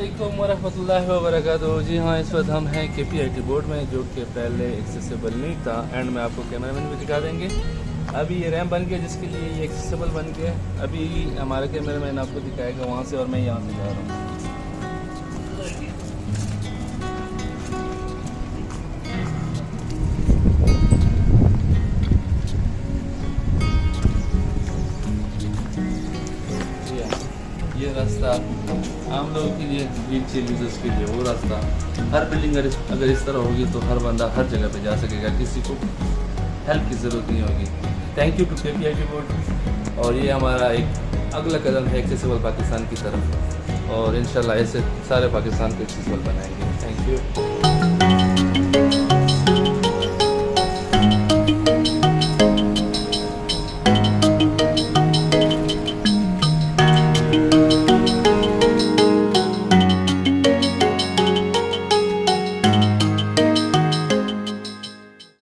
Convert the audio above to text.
अस्सलामुअलैकुम वरहमतुल्लाहि वबरकातुहू। जी हाँ, इस वक्त हम हैं KPIT बोर्ड में, जो कि पहले एक्सेसिबल नहीं था। एंड में आपको कैमरामैन भी दिखा देंगे। अभी ये रैम्प बन गया, जिसके लिए ये एक्सेसिबल बन गया। अभी हमारा कैमरामैन आपको दिखाएगा वहाँ से, और मैं यहाँ से जा रहा हूँ। ये रास्ता आम लोगों के लिए, व्हील चेयर यूजर्स के लिए वो रास्ता। हर बिल्डिंग अगर इस तरह होगी तो हर बंदा हर जगह पे जा सकेगा, किसी को हेल्प की ज़रूरत नहीं होगी। Thank you to KPIT board. और ये हमारा एक अगला कदम है एक्सेसिबल पाकिस्तान की तरफ, और इंशाल्लाह ऐसे सारे पाकिस्तान को एक्सेसिबल बनाएंगे। Thank you.